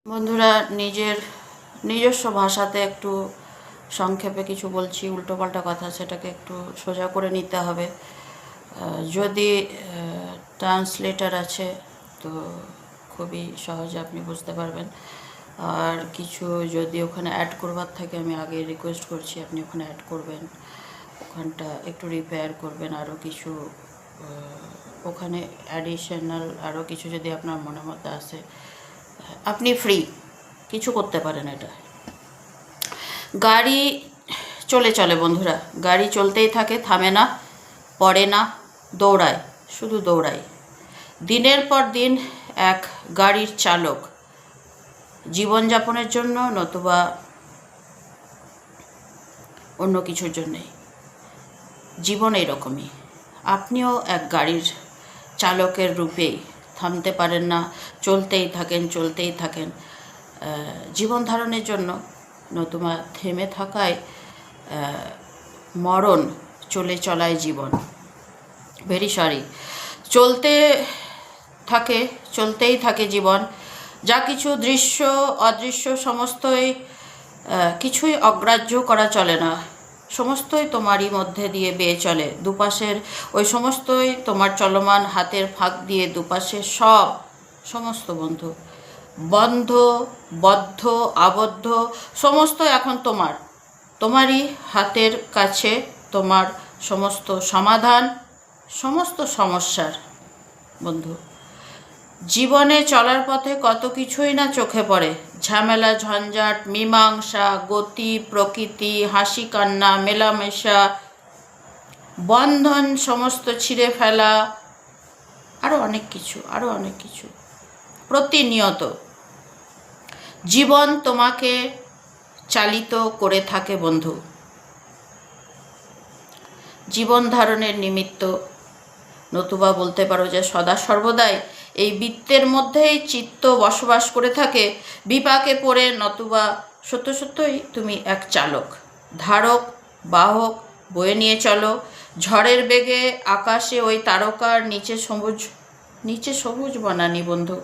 বন্ধুরা, নিজস্ব ভাষাতে একটু সংক্ষেপে কিছু বলছি, উল্টোপাল্টা কথা সেটাকে একটু সোজা করে নিতে হবে। যদি ট্রান্সলেটার আছে তো খুবই সহজে আপনি বুঝতে পারবেন। আর কিছু যদি ওখানে অ্যাড করবার থাকে, আমি আগে রিকোয়েস্ট করছি আপনি ওখানে অ্যাড করবেন, ওখানটা একটু রিপেয়ার করবেন। আরও কিছু ওখানে অ্যাডিশনাল আরও কিছু যদি আপনার মনের মধ্যে আসে, আপনি ফ্রি কিছু করতে পারেন। এটা গাড়ি চলে বন্ধুরা, গাড়ি চলতেই থাকে, থামে না, পড়ে না, দৌড়ায়, শুধু দৌড়ায়। দিনের পর দিন এক গাড়ির চালক, জীবনযাপনের জন্য নতুবা অন্য কিছুর জন্যে। জীবন এইরকমই, আপনিও এক গাড়ির চালকের রূপেই থামতে পারেন না, চলতেই থাকেন জীবন ধারণের জন্য। নতুবা থেমে থাকায় মরণ, চলায় জীবন। ভেরি সরি, চলতেই থাকে জীবন। যা কিছু দৃশ্য অদৃশ্য সমস্তই কিছুই অগ্রাহ্য করা চলে না, সমস্তই তোমারই মধ্যে দিয়ে বেয়ে চলে। দুপাশের ওই সমস্তই তোমার চলমান হাতের ফাঁক দিয়ে দুপাশে সমস্ত বদ্ধ আবদ্ধ সমস্ত এখন তোমারই হাতের কাছে। তোমার সমস্ত সমাধান, সমস্ত সমস্যার। বন্ধু, জীবনে চলার পথে কত কিছুই না চোখে পড়ে, ঝামেলা, ঝঞ্ঝাট, মীমাংসা, গতি, প্রকৃতি, হাসি, কান্না, মেলামেশা, বন্ধন সমস্ত ছিঁড়ে ফেলা, আরও অনেক কিছু। প্রতিনিয়ত জীবন তোমাকে চালিত করে থাকে বন্ধু। জীবন ধারণের নিমিত্ত, নতুবা বলতে পারো যে সদা সর্বদাই এই বৃত্তের মধ্যেই চিত্ত বসবাস করে থাকে। বিপাকে পড়ে নতুবা সত্যই তুমি এক চালক, ধারক, বাহক, বয়ে নিয়ে চলো ঝড়ের বেগে আকাশে ওই তারকার নিচে সবুজ বনানি। বন্ধু,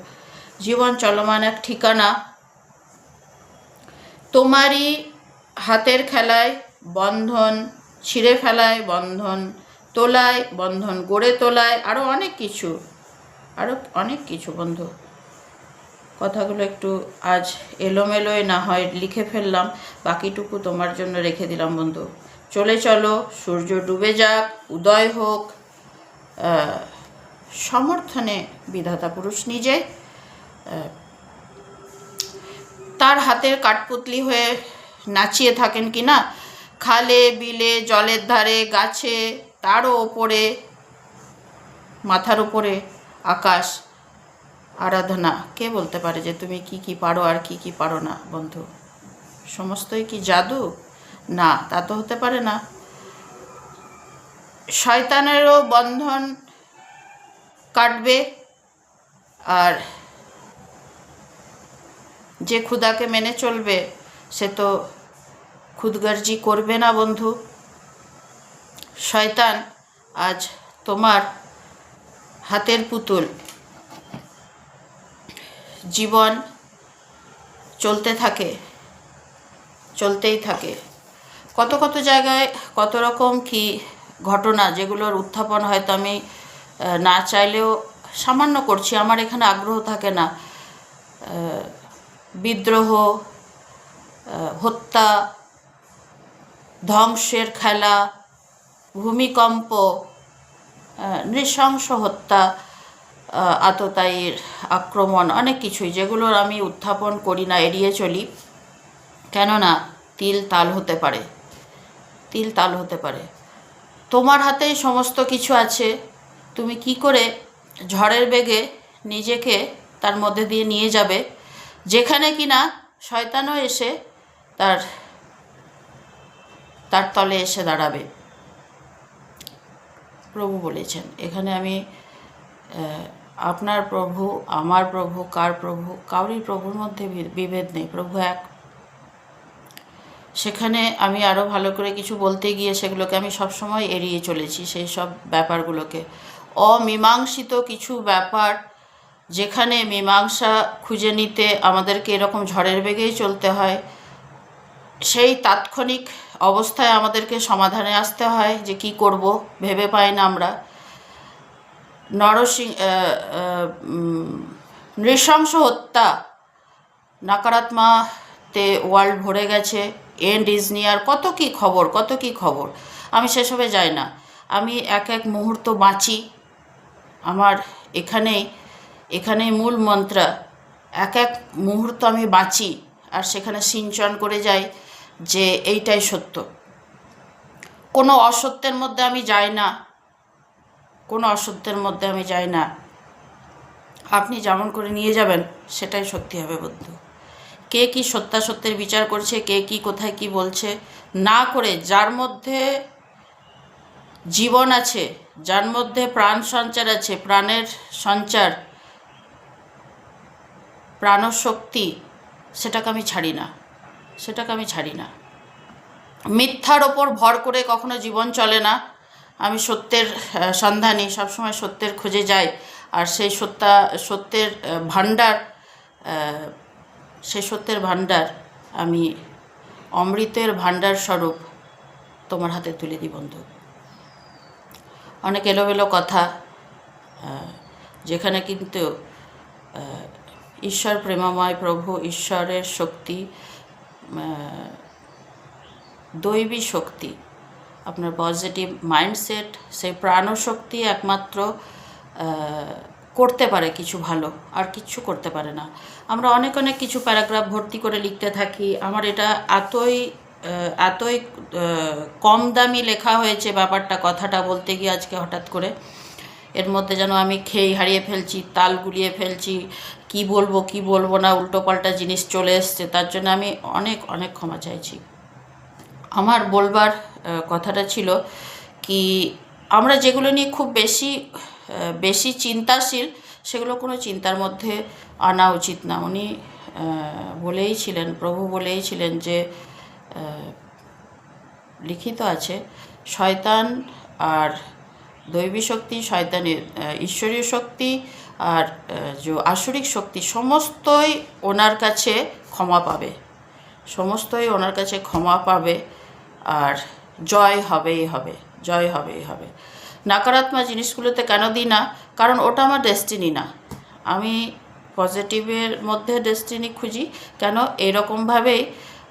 জীবন চলমান এক ঠিকানা, তোমারই হাতের খেলায় বন্ধন ছিঁড়ে ফেলায়, বন্ধন তোলায়, বন্ধন গড়ে তোলায়, আরও অনেক কিছু বন্ধু। কথাগুলো একটু আজ এলোমেলোয় না হয় লিখে ফেললাম, বাকিটুকু তোমার জন্য রেখে দিলাম বন্ধু। চলো, সূর্য ডুবে যাক, উদয় হোক, সমর্থনে বিধাতা পুরুষ নিজে তার হাতের কাঠপুতলি হয়ে নাচিয়ে থাকেন কি না, খালে বিলে, জলের ধারে, গাছে, তারও ওপরে, মাথার উপরে আকাশ। আরাধনা, কে বলতে পারে যে তুমি কি পারো আর কি পারো না বন্ধু? সমস্তই কি জাদু? না, তা তো হতে পারে না। শয়তানেরও বন্ধন কাটবে, আর যে খুদাকে মেনে চলবে সে তো খুদগর্জি করবে না বন্ধু। শয়তান আজ তোমার হাতের পুতুল। জীবন চলতেই থাকে। কত জায়গায় কত রকম কি ঘটনা, যেগুলোর উত্থাপন হয়তো আমি না চাইলেও সামান্য করছি, আমার এখানে আগ্রহ থাকে না। বিদ্রোহ, হত্যা, ধ্বংসের খেলা, ভূমিকম্প, নৃশংস হত্যা, আততায়ীর আক্রমণ, অনেক কিছুই, যেগুলোর আমি উত্থাপন করি না, এড়িয়ে চলি। কেননা তিল তাল হতে পারে। তোমার হাতেই সমস্ত কিছু আছে। তুমি কি করে ঝড়ের বেগে নিজেকে তার মধ্যে দিয়ে নিয়ে যাবে, যেখানে কিনা শয়তানও এসে তার তলে এসে দাঁড়াবে। প্রভু বলেছেন, এখানে আমি আপনার প্রভু, আমার প্রভু, কার প্রভু, কাউরি প্রভুর মধ্যে বিভেদ নেই, প্রভু এক। সেখানে আমি আরও ভালো করে কিছু বলতে গিয়ে সেগুলোকে আমি সবসময় এড়িয়ে চলেছি, সেই সব ব্যাপারগুলোকে। অমীমাংসিত কিছু ব্যাপার যেখানে মীমাংসা খুঁজে নিতে আমাদেরকে এরকম ঝড়ের বেগেই চলতে হয়, সেই তাৎক্ষণিক অবস্থায় আমাদেরকে সমাধানে আসতে হয় যে কি করব ভেবে পাই না আমরা। নৃশংস হত্যা, নাকারাত্মাতে ওয়ার্ল্ড ভরে গেছে, এন্ড ইজ নিয়ার, কত কি খবর, কত কি খবর। আমি সেসবে যাই না, আমি এক এক মুহূর্ত বাঁচি। আমার এখানেই মূল মন্ত্র, এক এক মুহূর্ত আমি বাঁচি আর সেখানে সিঞ্চন করে যাই যে এইটাই সত্য। কোনো অসত্যের মধ্যে আমি যাই না, কোনো অসত্যের মধ্যে আমি যাই না। আপনি যেমন করে নিয়ে যাবেন সেটাই সত্যি হবে বন্ধু। কে কি সত্যাসত্যের বিচার করছে, কে কি কোথায় কি বলছে না করে, যার মধ্যে জীবন আছে, যার মধ্যে প্রাণ সঞ্চার আছে, প্রাণের সঞ্চার, প্রাণশক্তি, সেটাকে আমি ছাড়ি না, সেটাকে আমি ছাড়ি না। মিথ্যার ওপর ভর করে কখনো জীবন চলে না। আমি সত্যের সন্ধানী, সবসময় সত্যের খোঁজে যাই। আর সেই সত্যের ভাণ্ডার, সেই সত্যের ভাণ্ডার আমি অমৃতের ভাণ্ডার স্বরূপ তোমার হাতে তুলে দিই বন্ধু। অনেক এলোমেলো কথা, যেখানে কিন্তু ঈশ্বর প্রেমময়, প্রভু ঈশ্বরের শক্তি, দৈবী শক্তি, আপনার পজিটিভ মাইন্ডসেট, সেই প্রাণশক্তি একমাত্র করতে পারে কিছু ভালো, আর কিচ্ছু করতে পারে না। আমরা অনেক কিছু প্যারাগ্রাফ ভর্তি করে লিখতে থাকি। আমার এটা এতই কম দামি লেখা হয়েছে, ব্যাপারটা কথাটা বলতে গিয়ে আজকে হঠাৎ করে এর মধ্যে যেন আমি খেই হারিয়ে ফেলছি, তাল গুলিয়ে ফেলছি, কি বলবো না উল্টোপাল্টা জিনিস চলে এসছে। তার জন্য আমি অনেক ক্ষমা চাইছি। আমার বলবার কথাটা ছিল কি, আমরা যেগুলো নিয়ে খুব বেশি চিন্তাশীল, সেগুলো কোনো চিন্তার মধ্যে আনা উচিত না। উনি বলেইছিলেন, প্রভু বলেইছিলেন যে লিখিত আছে, শয়তান আর দৈবী শক্তি, শয়তানের ঈশ্বরীয় শক্তি আর যে আসরিক শক্তি, সমস্তই ওনার কাছে ক্ষমা পাবে, সমস্তই ওনার কাছে ক্ষমা পাবে, আর জয় হবেই হবে, জয় হবেই হবে। নাকারাত্মক জিনিসগুলোতে কেন দিই না? কারণ ওটা আমার ডেস্টিনি না। আমি পজিটিভের মধ্যে ডেস্টিনি খুঁজি। কেন? এরকমভাবেই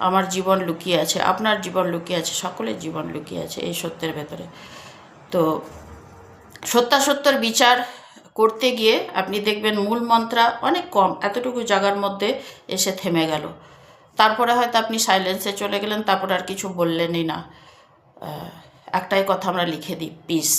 আমার জীবন লুকিয়ে আছে, আপনার জীবন লুকিয়ে আছে, সকলের জীবন লুকিয়ে আছে এই সত্যের ভেতরে। তো সত্যাসত্যের বিচার করতে গিয়ে আপনি দেখবেন মূল মন্ত্র অনেক কম, এতটুকু জায়গার মধ্যে এসে থেমে গেল। তারপরে হয়তো আপনি সাইলেন্সে চলে গেলেন, তারপর আর কিছু বললেনই না। একটাই কথা আমরা লিখে দিই, পিস।